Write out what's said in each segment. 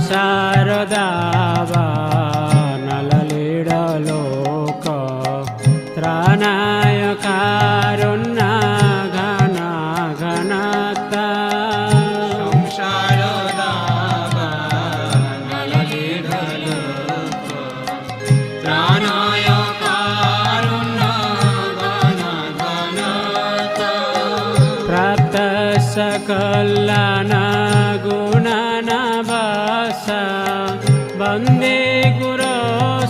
शारदावा नललीडलोक त्राणाय कारुण्य घन घनता शारदावा नललीडलोक त्राणाय कारुण्य घन घनता प्राप्त सकलान गुणनवसा वन्दे गुरो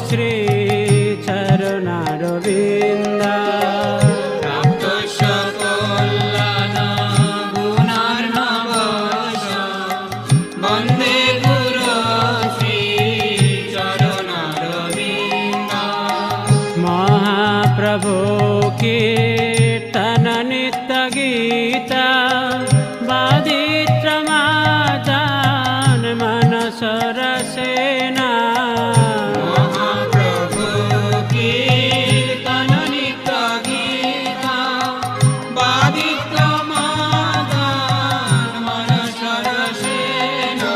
श्री चरणारविन्द प्राप्त सकलान गुणार्णवसा वन्दे गुरो श्री चरणारविन्द महाप्रभु कीर्तन नित्य गीता बाधित्रमाजान मनसरसेना महाप्रभु कीर्तन नित्य गीता बाधित्रमाजान मनसरसेना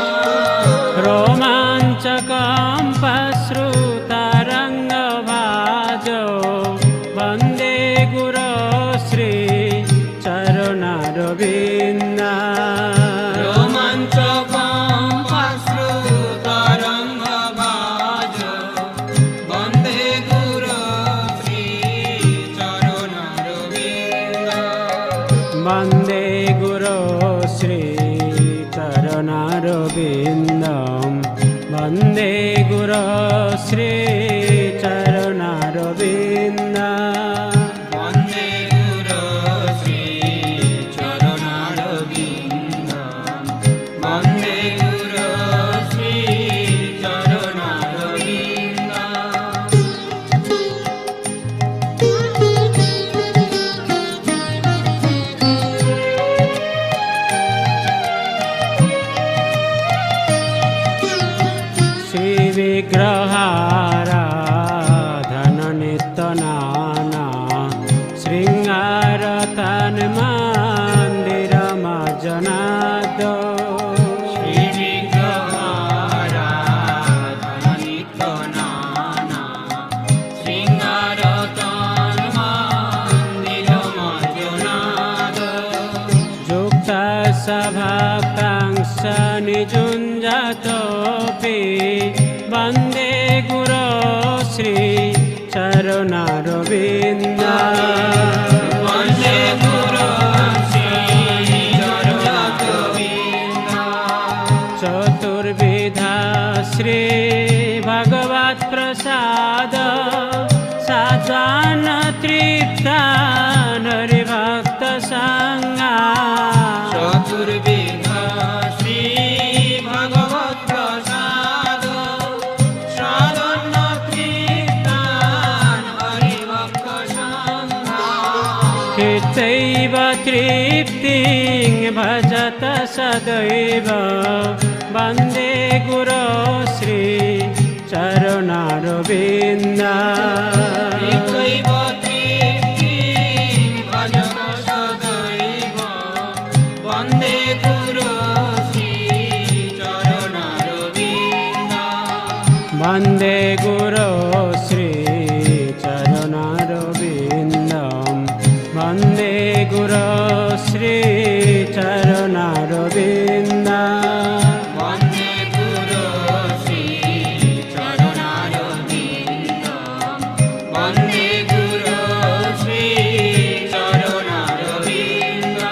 रोमाञ्चकम्पश्रुतरङ्गभाजो वन्दे गुरो श्री चरणारविन्द रोमाञ्चकम्पश्रुतरङ्गभाजो वन्दे गुरो श्री चरणारविन्द वन्दे गुरो श्री चरणारविन्दं वन्दे गुरो श्री चरणारविन्द वन्दे गुरो श्री चरणारविन्द वन्दे गुरो श्री चरणारविन्द श्रीविग्रहाराधन नित्यनाना शृङ्गारतन मन्दिरमजनाद श्रीविग्रहाराधन नित्यनाना शृङ्गारतन मन्दिरमजनाद युक्तसभक्तांश निजुञ्जतोऽपि वन्दे गुरो श्री चरणारविन्द वन्दे गुरो श्री चरणारविन्द चतुर्विधा श्री भगवत्प्रसाद सात्वान तृप्तान हरिभक्तसङ्गा चतुर्विधा श्री भगवत्प्रसाद साधन तृप्तान् हरिभक्तसङ्गा कृतैव तृप्तिं भजत सदैव वन्दे गुरो श्री चरणारविन्द एकैव तृप्तिं भजत सदैव वन्दे गुरो श्री चरणारविन्द वन्दे गुरो श्री चरणारविन्दं वन्दे गुरो श्री चरणारविन्द वन्दे गुरो श्री चरणारविन्द वन्दे गुरो श्री चरणारविन्द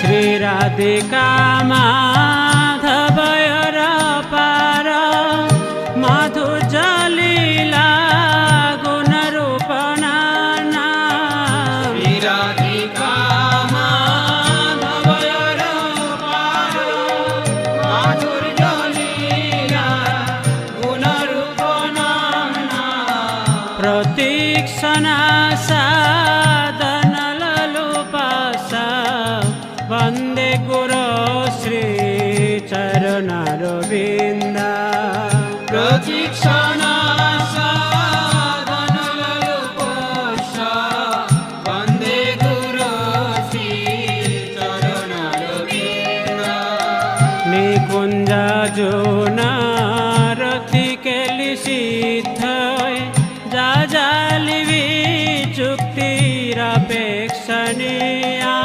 श्रीराधिका माधवयर पार माधुर्यलीला गुणरूपनाना श्रीराधिका माधवयर पार माधुर्यलीला गुणरूपनाना प्रतीक्षणा साधनललुपसा वन्दे गुरो श्री चरणारविन्द प्रतीक्षणा যুক্তিরপেক্ষণীয়া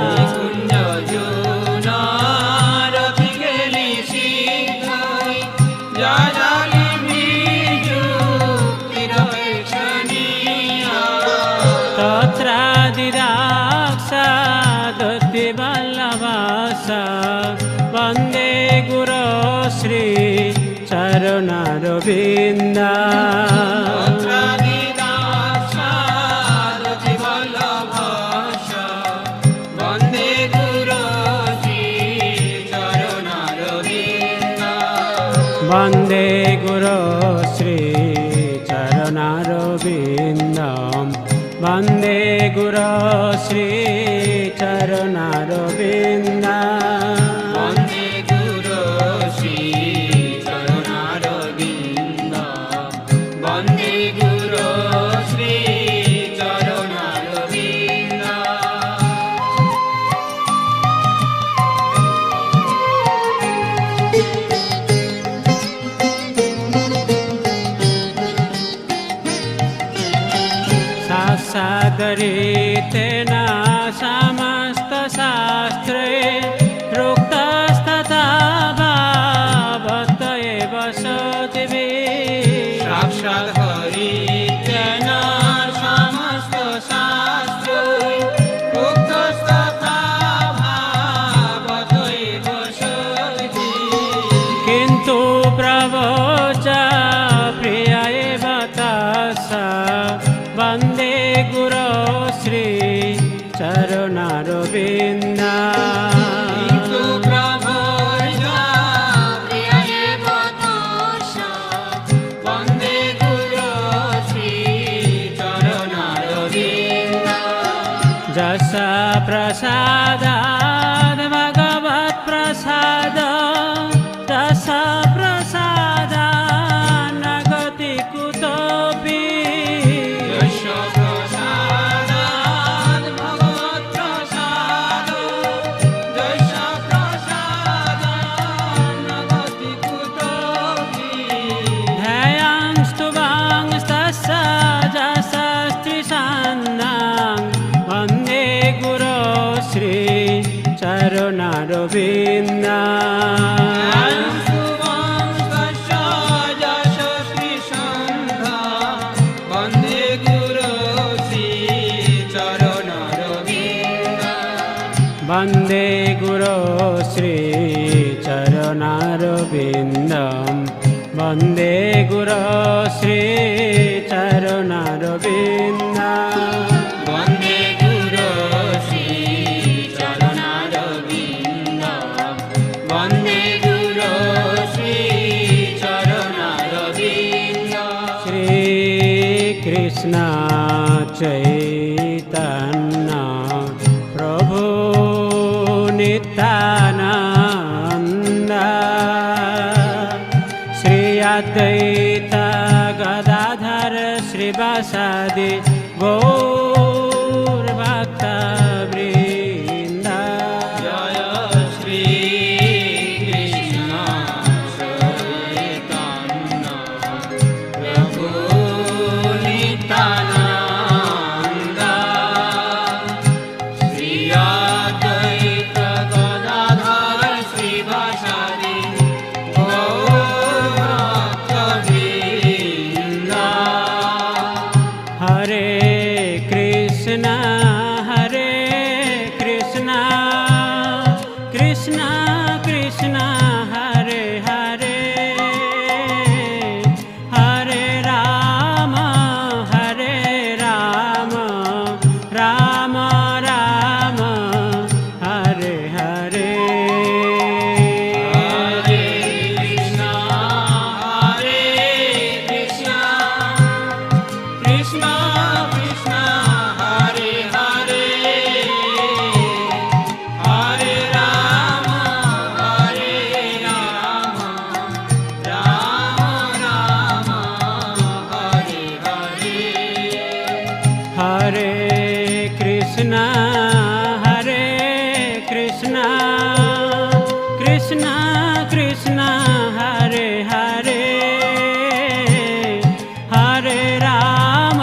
নিকুঞ্জ জুনার অভিগেলি শীঘ্রই যাজালিমি যুক্তিরপেক্ষণীয়া তত্রাদিদাক্ষাদতি বল্লভাসা বন্দে গুরো শ্রী চরণারবিন্দা তত্রাদিদাক্ষাদতি বল্লভাসা বন্দে গুরো শ্রী চরণারবিন্দা বন্দে গুরো শ্রী চরণারবিন্দম বন্দে গুরো শ্রী চরণারবিন্দা বন্দে গুরো শ্রী চরণারবিন্দ বন্দে গুরো শ্রী চরণারবিন্দ साक्षादरीतेन समस्तशास्त्रे प्रोक्तस्तथा भावत एव सद्भिः সাক্ষাৎ হরিতেন সমস্ত শাস্ত্রৈ উক্তস্তথা ভাবতৈব সদ্ভিः किन्तु प्रवोच प्रिय एव तस्सा वन्दे गुरो श्री चरणारविन्दा কিন্তু প্রভুর্যা প্রিয়য়েব তস্যা বন্দে গুরো শ্রী চরণারবিন্দ जस प्रसादाद् भगवत् प्रसाद तस प्रसादान् न गति कुतोऽपि যশ প্রসাদাৎ ভগবৎ প্রসাদ যশ প্রসাদাৎ নগতি কুতোপি ध्यायांस्तुवांस्तस्य जसस्त्रिषान्नां वन्दे गुरो श्री चरणारविन्दा বন্দে গুরো শ্রী চরণারবিন্দ वन्दे गुरो श्री चरणारविन्दं वन्दे गुरो श्री चरणारविन्दा বন্দে গুরো শ্রী চরণারবিন্দ বন্দে গুরো শ্রী চরণারবিন্দ श्रीकृष्ण चैतन्य प्रभु नित्यानन्द श्री अद्वैत गदाधर श्रीवासादि गौरभक्तवृन्द জয় শ্রী কৃষ্ণ চৈতন্য প্রভু নিত্যানন্দ শ্রী অদ্বৈত গদাধর শ্রীবাসাদি গৌরভক্তবৃন্দ हरे Krishna Krishna Krishna Hare Hare Hare Ram Ram Ram Hare Hare Hare Krishna Krishna Krishna Hare Hare Hare Ram Ram Ram Hare Hare Hare Krishna Krishna Krishna Hare Hare Hare Ram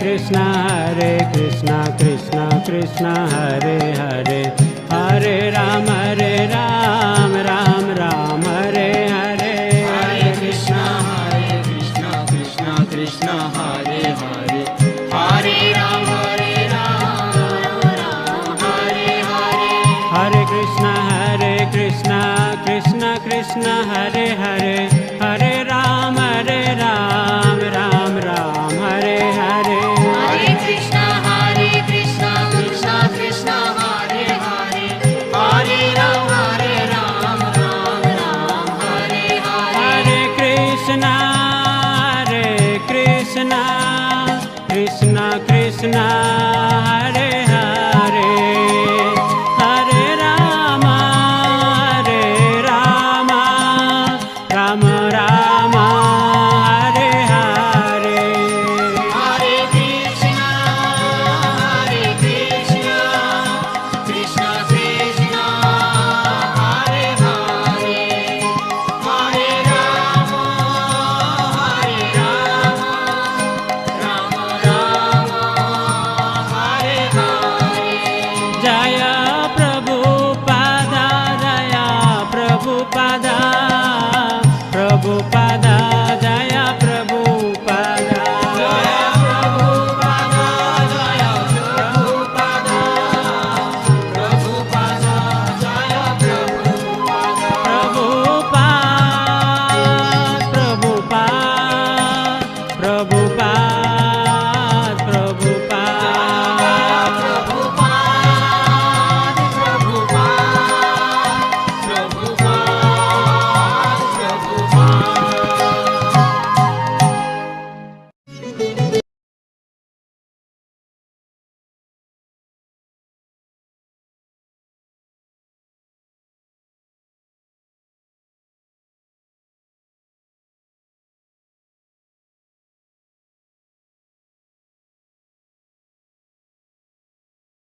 Krishna Krishna Krishna Hare Hare Hare Ram Ram Ram Hare Hare Hare Krishna Krishna Krishna Hare Hare Hare Ram Ram Hare Hare Hare Krishna Krishna Krishna Hare